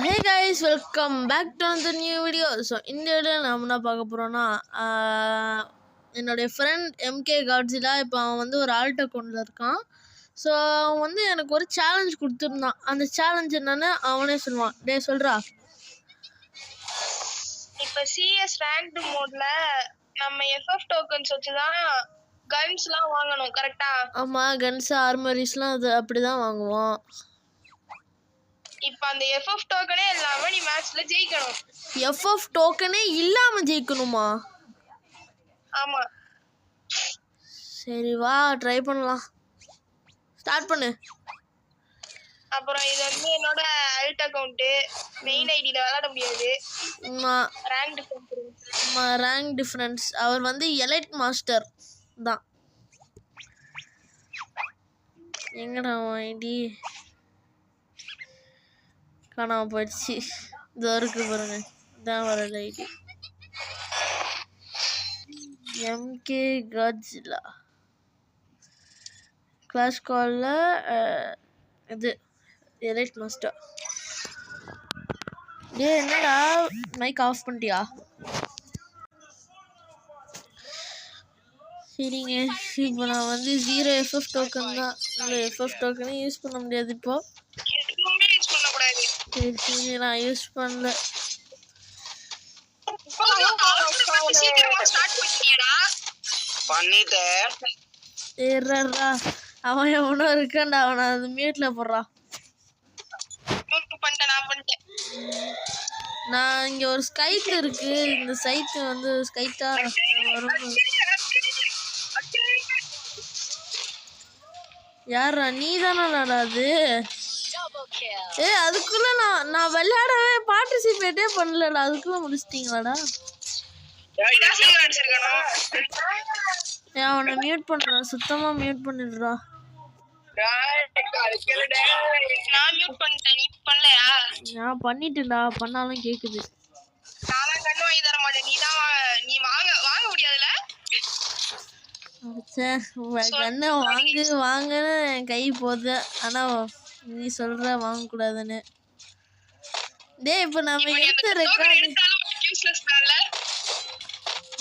Hey guys, welcome back to the new video. So இந்த video நம்ம என்ன பார்க்க போறோம்னா என்னோட ஃப்ரெண்ட் MK Godzilla இப்போ அவன் வந்து ஒரு ஆல்ட் அக்கவுண்ட்ல இருக்கான். ஸோ அவன் வந்து எனக்கு ஒரு சேலஞ்ச் கொடுத்துருந்தான். அந்த சேலஞ்ச் என்னன்னு அவனே சொல்லுவான். டேய் சொல்றா. இப்போ CS ranked மோட்ல நம்ம FF டோக்கன்ஸ் வச்சு தான் கன்ஸ்லாம் வாங்கணும் கரெக்ட்டா? ஆமா, கன்ஸ் ஆர்மரிஸ்லாம் அது அப்படிதான் வாங்குவோம். இப்போ அந்த FF டோக்கனே இல்லாம நீ மேட்ச்ல ஜெயிக்கணும். FF டோக்கனே இல்லாம ஜெயிக்கணுமா? ஆமா. சரி வா ட்ரை பண்ணலாம். ஸ்டார்ட் பண்ணு. அப்புறம் இது வந்து என்னோட அல்ட் அக்கவுண்ட் மெயின் ஐடில விளையாட முடியாது. Rank difference. அவர் வந்து எலைட் மாஸ்டர் தான். எங்கடா ஐடி காணாம போயிடுச்சு. இதோ இருக்கு பாருங்க, இதான் வரல ஐடி. MK Godzilla கிளாஷ் கால்ல இது எலைட் மாஸ்டர். டேய் என்னடா மைக் ஆஃப் பண்ணிட்டியா? சரிங்க, இப்போ நான் வந்து 0 FF டோக்கன் தான். இல்லை FF டோக்கனே யூஸ் பண்ண முடியாது இப்போ. சரி நான் யூஸ் பண்ணல. ஏறா அவன் எவனோ இருக்கான்டா, அவனை அது மியூட்ல போடுறான். நான் இங்க ஒரு ஸ்கைட் இருக்கு. இந்த சைட் வந்து ஸ்கைட்டா வரும். யாரா நீ தானடா அது? அதுக்குள்ள நான் விளையாடவே பார்ட்டிசிபேட்டே பண்ணலடா, அதுக்குள்ள முடிச்சிட்டீங்களாடா? அவனை மியூட் பண்றான், சுத்தமா மியூட் பண்ணிடுறா. நான் பண்ணிட்டேன்டா, பண்ணாலும் கேக்குது. கண்ணை வாங்குன்னு என் கை போகுது. ஆனா நீ சொல்ற வாங்க கூடாதுன்னு. டேய் இப்போ நம்ம எடுத்த ரெக்கார்ட்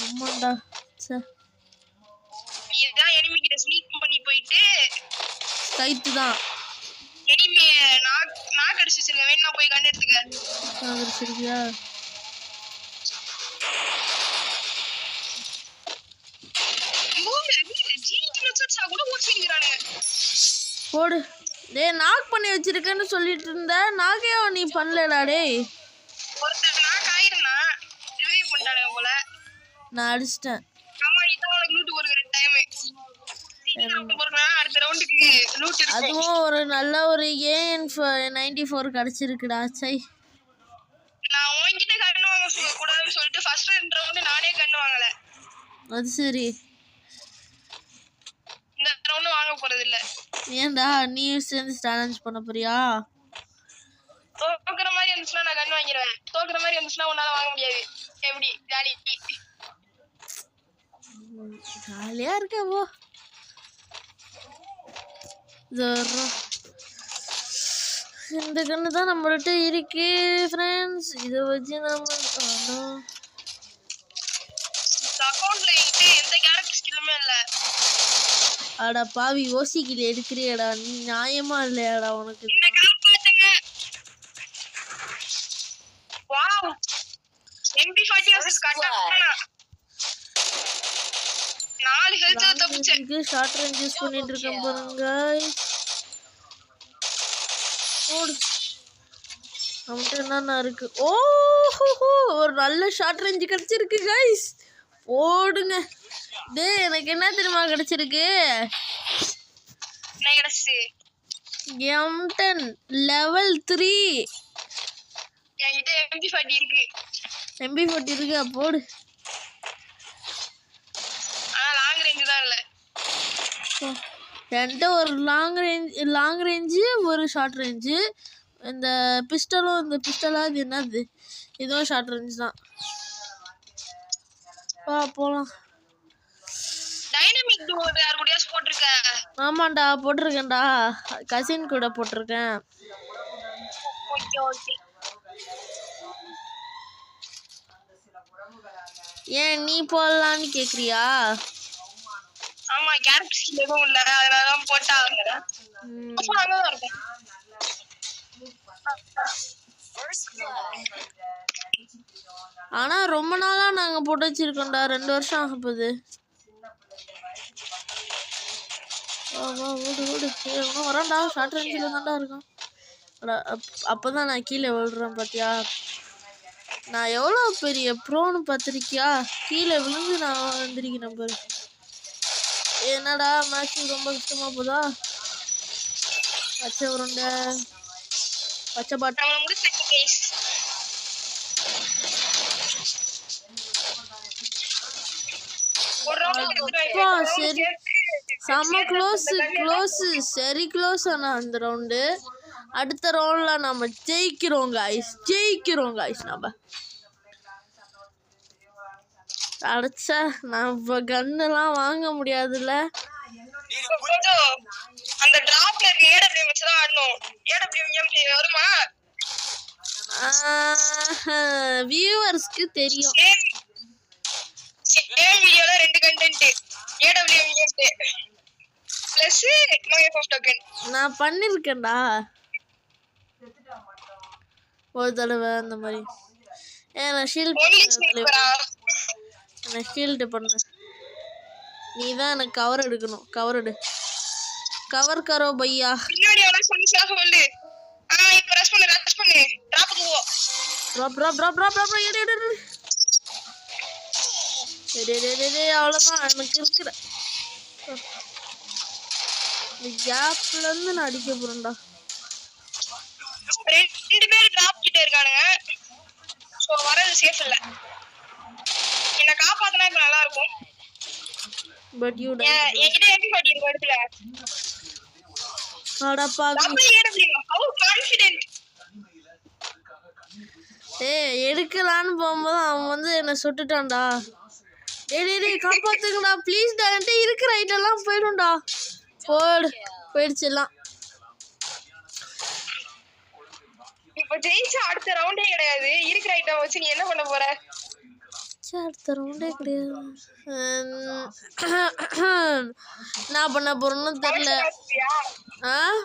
ஆமாடா. நீ தான் எனிமி கிட்ட ஸ்னீக் பண்ணி போயிட்டு ஸ்கைட் தான் எனிமி நான் கடிச்சிருங்க. வேணா போய் கண்ணு எடுத்துக்க. கடிச்சிருக்கியா? போடு. டேய் நாக் பண்ணி வச்சிருக்கேன்னு சொல்லிட்டு இருந்த, நாகே நீ பண்ணலடா. டேய் நான் அடிச்சிட்டேன். அதுவும் ஒரு நல்ல ஒரு AN94 கிடைச்சிருக்குடா. சை நான் உன்கிட்ட கண்ணு வாங்க கூடாதுன்னு சொல்லிட்டு ஃபர்ஸ்ட் 2 ரவுண்ட் நானே கண்ணு வாங்கல. அது சரி, இந்த ரவுண்ட் வாங்க போறது இல்ல. ஏன்டா நீ சேர்ந்து சேலஞ்ச் பண்ண போறியா? தோக்குற மாதிரி இருந்துச்சுன்னா நான் கண்ணு வாங்கிடுவேன். தோக்குற மாதிரி இருந்துச்சுன்னா உன்னால வாங்க முடியாது. எப்படி ஜாலி ஜாலியா இருக்க போ. இந்த கண்ணு தான் நம்மள்ட்ட இருக்கு ஃப்ரெண்ட்ஸ். இதை வச்சு நம்ம அக்கவுண்ட்ல எந்த கேரக்டர் ஸ்கில்லுமே இல்ல. அட பாவி, ஓசிக்கில எடுக்கிறியடா நீ? நியாயமா இல்லையாடா உனக்கு? வாவ் MP40 4 ஹெல்த் தப்பிச்சு ஷார்ட் ரேஞ்ச் யூஸ் பண்ணிட்டு இருக்கேன் பாருங்க. ஓடு. அவன்கிட்ட என்னென்ன இருக்கு? ஓஹோ, ஒரு நல்ல ஷார்ட் ரேஞ்ச் கிடைச்சிருக்கு கைஸ். ஓடுங்க. டேய் எனக்கு என்ன தெரியுமா கிடைச்சிருக்கு? M10 level 3. என்கிட்ட MP40 இருக்கு. MP40 இருக்கா? போடு. ஆனா லாங் ரேஞ்ச் தான் இல்ல. என்கிட்ட ஒரு லாங் ரேஞ்சு ஒரு ஷார்ட் ரேஞ்சு. இந்த பிஸ்டலா இது என்னது? இதுவும் ஷார்ட் ரேஞ்ச் தான். போலாம். டைனமிக் டூ யார் கூடயா போட்டுருக்க? ஆமாண்டா போட்டிருக்கேன்டா, கசின் கூட போட்டிருக்கேன். Okay okay. ஏன் நீ போடலான்னு கேக்குறியா? ஆமா கேரக்டர் ஸ்கில் எதுவும் இல்ல, அதனாலதான் போட்டா அங்கதான் இருக்கும். ஆனா ரொம்ப நாளா நாங்க போட்டு வச்சிருக்கோம்டா, 2 வருஷம் ஆக போகுது. ஓடு வரான்டா, ஷார்ட் ரேஞ்சில் தான்டா இருக்கான். அப்பதான் நான் கீழே விழுறேன் பாத்தியா? நான் எவ்வளோ பெரிய ப்ரோன்னு பார்த்துருக்கியா? கீழே விழுந்து நான் வந்திருக்கிறேன் பாரு. என்னடா மேட்ச் ரொம்ப கஷ்டமா போதா? பச்சை உருண்டை பச்சை பாட்டு சரி, செம்ம க்ளோஸ் சரி க்ளோஸ். ஆனா அந்த ரவுண்டு அடுத்த ரவுண்ட்ல நம்ம ஜெயிக்கிறோம் காய்ஸ். நம்ம அடைச்சா நம்ம கன்னெல்லாம் வாங்க முடியாதுல்ல. அந்த டிராப்ல ஏடபிள்யூ வச்சு தான் ஆடணும். ஏடபிள்யூ எம்டி வருமா? வியூவர்ஸ்க்கு தெரியும். சேம் வீடியோல 2 content, AW MT plus no FF token. நான் பண்ணிருக்கேன்டா ஒரு தடவை அந்த மாதிரி. நான் ஷீல்டு பண்ண. நீ தான் எனக்கு கவர் எடுக்கணும். கவர் கரோ பையா. பின்னாடி வர சொல்லு. இப்போ ரஷ் பண்ணு டிராப்புக்கு போ. டிராப் அவ்வளவுதான் எனக்கு இருக்கிற கேப்ல இருந்து நான் அடிக்க போறேன்டா. 2 பேர் டிராப் கிட்ட இருக்கானுங்க. சோ வரது சேஃப் இல்ல. என்ன காப்பாத்துனா இப்ப நல்லா இருக்கும். பட் யூ என்கிட்ட MP40 இருக்கு இடத்துல. அடப்பாவி. How confident. எடுக்கலான்னு போகும்போது அவன் வந்து என்ன சுட்டுட்டான்டா. டேய் காப்பாத்துங்கடா ப்ளீஸ்டா. என்கிட்ட இருக்கிற ஐட்டெல்லாம் போயிடும்டா. போயிடுச்சு எல்லாம். இப்ப ஜெயிச்சா அடுத்த ரவுண்டே கிடையாது. இருக்கிற ஐட்டம் வச்சு நீ என்ன பண்ண போற? அடுத்த ரவுண்டே கிடையாது. நான் பண்ண போறேன்னு தெரியல.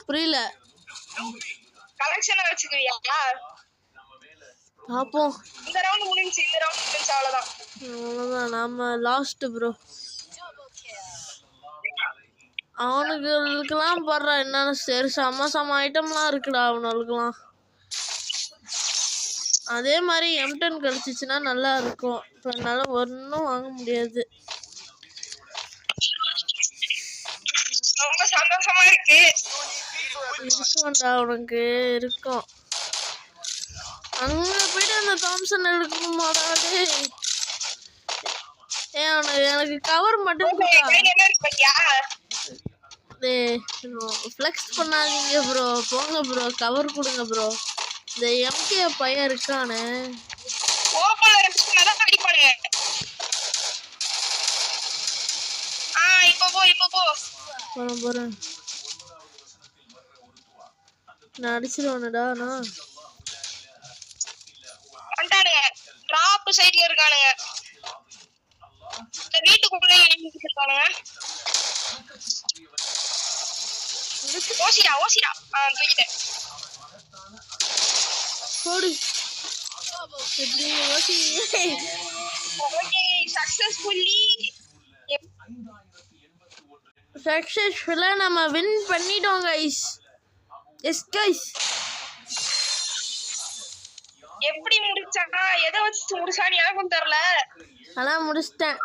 புரியல. கலெக்ஷன் வச்சுக்குவியா? பாப்போம். இந்த ரவுண்ட் முடிஞ்சு அவ்வளவுதான். நாம லாஸ்ட் ப்ரோ. அவனுக்குலாம் பாடுறா என்னன்னு சரி சம ஐட்டம்லாம் இருக்குடா அவனுக்குலாம். அதே மாதிரி M10 கிடைச்சிச்சுன்னா நல்லா இருக்கும். இப்போ என்னால ஒன்றும் வாங்க முடியாது. ரொம்ப சந்தோஷமா இருக்கு. இருக்கும்டா உனக்கு இருக்கும். அங்க போயிட்டு அந்த தாம்சன் எடுக்கணுமாடா? எனக்கு கவர் மட்டும் ஃப்ளெக்ஸ் பண்ணாதீங்க ப்ரோ. போங்க ப்ரோ, கவர் கொடுங்க ப்ரோ. இந்த MK பையன் இருக்கானே போறேன். நான் அடிச்சிருவானடா. நான் டிராப் சைடுல இருக்கானுங்க. வீட்டுக்குள்ள இருக்கானுங்க. ஓசிடா தூக்கிட்டேன். போடு. எப்படி ஓசி? ஓகே சக்சஸ்ஃபுல்லா நம்ம வின் பண்ணிட்டோம் गाइस. S guys. எப்படி முடிச்சானா? எதை வச்சு முடிச்சான்னு எனக்கும் தெரியல. ஆனா முடிச்சிட்டேன்.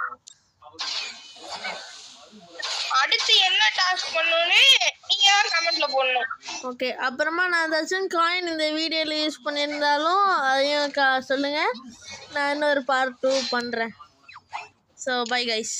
அடுத்து என்ன டாஸ்க் பண்ணனும்னு நீங்க கமெண்ட்ல போடணும். ஓகே, அப்புறமா நான் ஏதாச்சும் காயின் இந்த வீடியோல யூஸ் பண்ணியிருந்தாலும் அதையும் சொல்லுங்க. நான் இன்னொரு பார்ட் 2 பண்றேன். So bye guys.